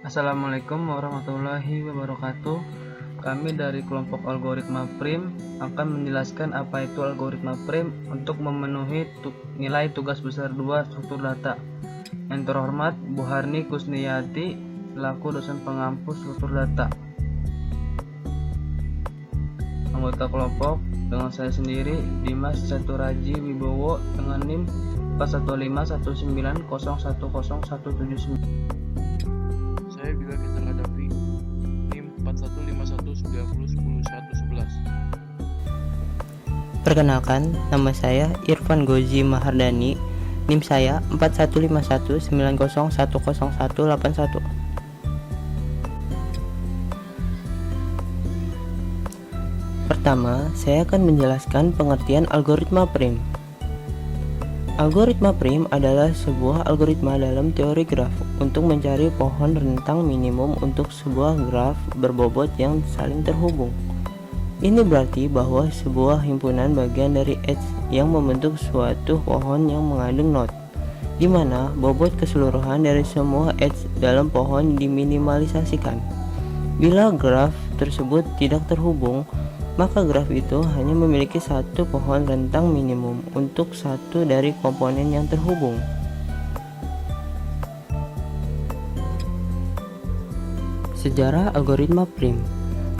Assalamualaikum warahmatullahi wabarakatuh. Kami dari kelompok algoritma prim akan menjelaskan apa itu algoritma prim untuk memenuhi nilai tugas besar 2 struktur data. Yang terhormat Bu Harni Kusniyati selaku dosen pengampu struktur data. Anggota kelompok dengan saya sendiri Dimas Caturaji Wibowo dengan NIM 41519010179. Saya Bila Ketal Adafi, NIM 4151901011. Perkenalkan, nama saya Irfan Gozi Mahardani, NIM saya 415190101181. Pertama, saya akan menjelaskan pengertian algoritma prim. Algoritma prim adalah sebuah algoritma dalam teori graf untuk mencari pohon rentang minimum untuk sebuah graf berbobot yang saling terhubung. Ini berarti bahwa sebuah himpunan bagian dari edge yang membentuk suatu pohon yang mengandung node, di mana bobot keseluruhan dari semua edge dalam pohon diminimalisasikan. Bila graf tersebut tidak terhubung, maka graf itu hanya memiliki satu pohon rentang minimum untuk satu dari komponen yang terhubung. Sejarah algoritma prim.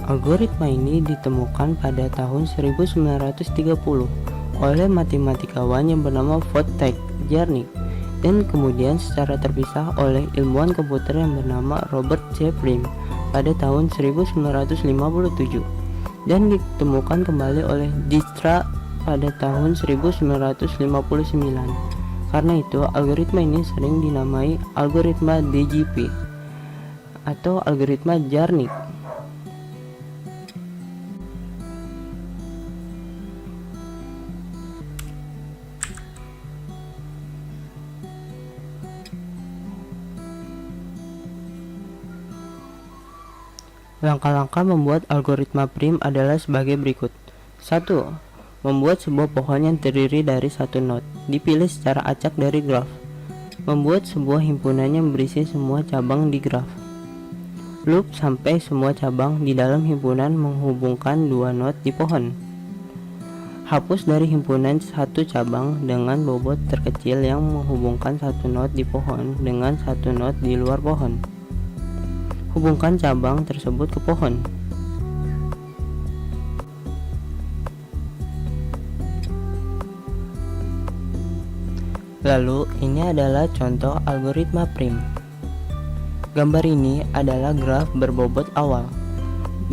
Algoritma ini ditemukan pada tahun 1930 oleh matematikawan yang bernama Wojtek Jarnik dan kemudian secara terpisah oleh ilmuwan komputer yang bernama Robert C. Prim pada tahun 1957 dan ditemukan kembali oleh Dijkstra pada tahun 1959. Karena itu, algoritma ini sering dinamai algoritma DJP atau algoritma Jarnik. Langkah-langkah membuat algoritma prim adalah sebagai berikut. 1. Membuat sebuah pohon yang terdiri dari satu node, dipilih secara acak dari graf. Membuat sebuah himpunan yang berisi semua cabang di graf. Loop sampai semua cabang di dalam himpunan menghubungkan dua node di pohon. Hapus dari himpunan satu cabang dengan bobot terkecil yang menghubungkan satu node di pohon dengan satu node di luar pohon. Hubungkan cabang tersebut ke pohon. Lalu, ini adalah contoh algoritma prim. Gambar ini adalah graf berbobot awal.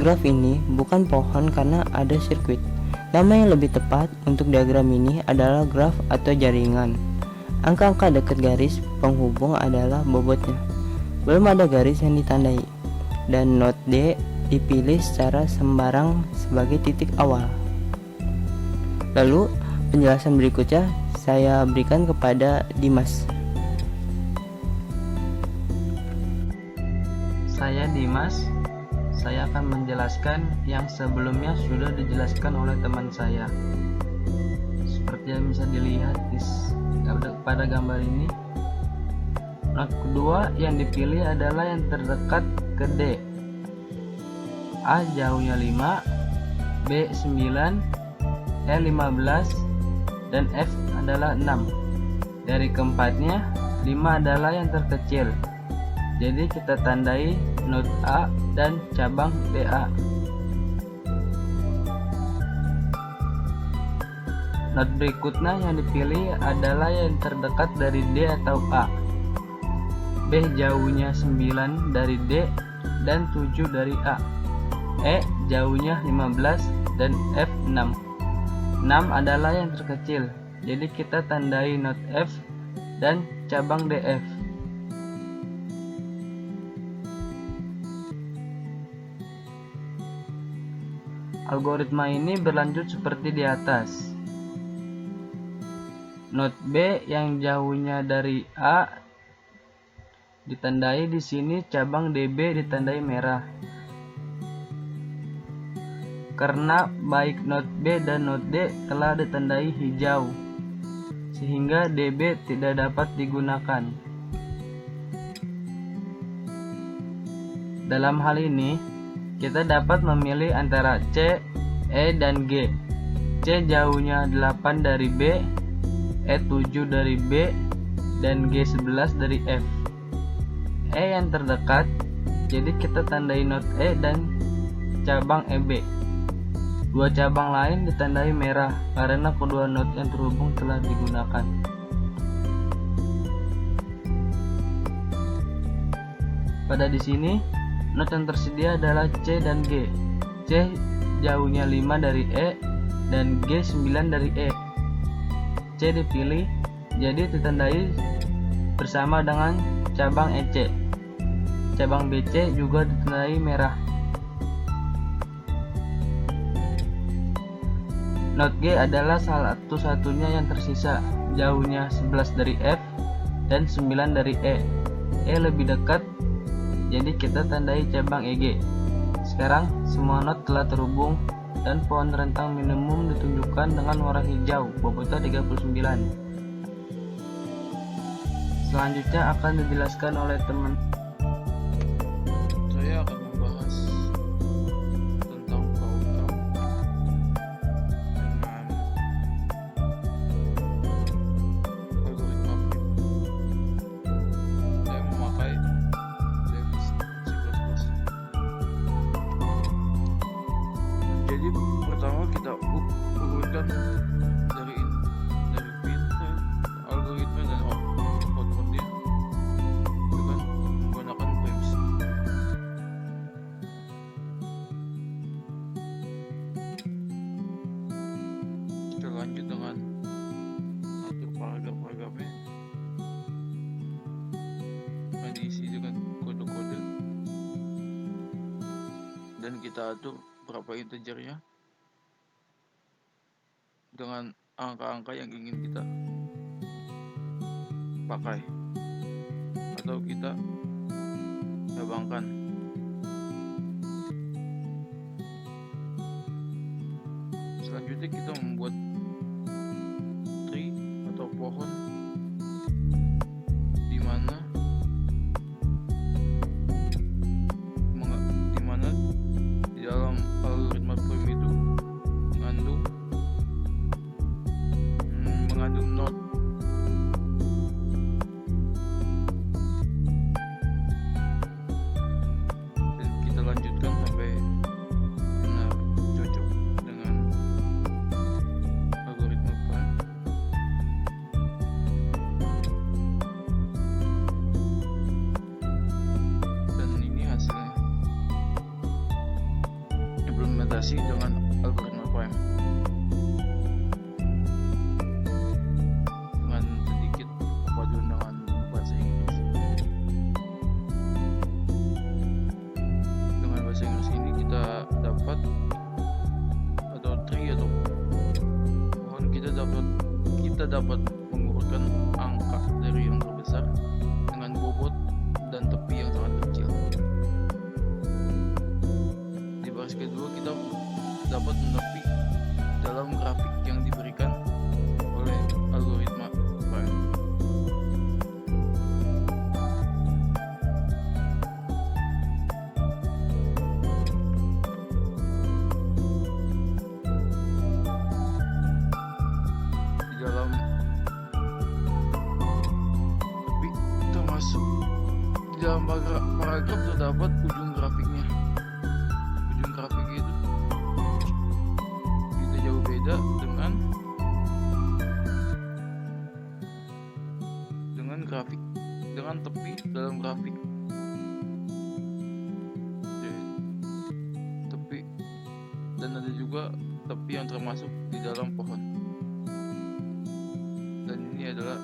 Graf ini bukan pohon karena ada sirkuit. Nama yang lebih tepat untuk diagram ini adalah graf atau jaringan. Angka-angka dekat garis penghubung adalah bobotnya. Belum ada garis yang ditandai, dan node D dipilih secara sembarang sebagai titik awal. Lalu, penjelasan berikutnya saya berikan kepada Dimas. Saya Dimas. Saya akan menjelaskan yang sebelumnya sudah dijelaskan oleh teman saya. Seperti yang bisa dilihat pada gambar ini, node kedua yang dipilih adalah yang terdekat ke D. A jauhnya 5, B 9, E 15, dan F adalah 6. Dari keempatnya, 5 adalah yang terkecil. Jadi kita tandai node A dan cabang DA. Node berikutnya yang dipilih adalah yang terdekat dari D atau A. B jauhnya 9 dari D dan 7 dari A. E jauhnya 15 dan F 6. 6 adalah yang terkecil. Jadi kita tandai node F dan cabang DF. Algoritma ini berlanjut seperti di atas. Node B yang jauhnya dari A ditandai di sini, cabang DB ditandai merah. Karena baik node B dan node D telah ditandai hijau, sehingga DB tidak dapat digunakan. Dalam hal ini, kita dapat memilih antara C, E, dan G. C jauhnya 8 dari B, E 7 dari B, dan G 11 dari F. E yang terdekat, jadi kita tandai not E dan cabang EB. Dua cabang lain ditandai merah karena kedua not yang terhubung telah digunakan. Pada di sini, not yang tersedia adalah C dan G. C jauhnya 5 dari E dan G 9 dari E. C dipilih, jadi ditandai bersama dengan cabang EC. Cabang BC juga ditandai merah. Not G adalah satu-satunya yang tersisa, jauhnya 11 dari F dan 9 dari E. E lebih dekat, jadi kita tandai cabang EG. Sekarang semua not telah terhubung dan pohon rentang minimum ditunjukkan dengan warna hijau, bobotnya 39. Selanjutnya akan dijelaskan oleh teman. Saya akan membahas tentang program dengan algoritma Prim. Saya memakai C++. Jadi pertama kita urutkan dari pin algoritma dan outputnya dengan menggunakan prims. Kita lanjut dengan atur paragraf-paragrafnya yang diisi dengan kode-kode, dan kita atur berapa integernya dengan angka-angka yang ingin kita pakai atau kita cabangkan. Selanjutnya kita membuat tree atau pohon di mana di dalam algoritma Prim itu mengandung node. Dan kita lanjutkan sampai benar cocok dengan algoritma Prim. Dan ini hasilnya, implementasi dengan algoritma Prim dengan sedikit perpaduan dengan bahasa Inggris. Dengan bahasa Inggris ini kita dapat, atau tree atau pohon, kita dapat mengurutkan angka dari yang terbesar dengan bobot dan tepi yang sangat kecil. Di baris kedua kita dapat menepi dalam grafik yang diberikan oleh algoritma Prim. Di dalam tepi termasuk di dalam paragraf terdapat ujung grafiknya. Ujung grafik itu tidak jauh beda dengan tepi dalam grafik. Jadi, tepi, dan ada juga tepi yang termasuk di dalam pohon. Dan ini adalah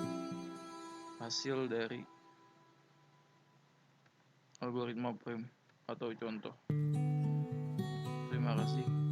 hasil dari algoritma Prim atau contoh. Terima kasih.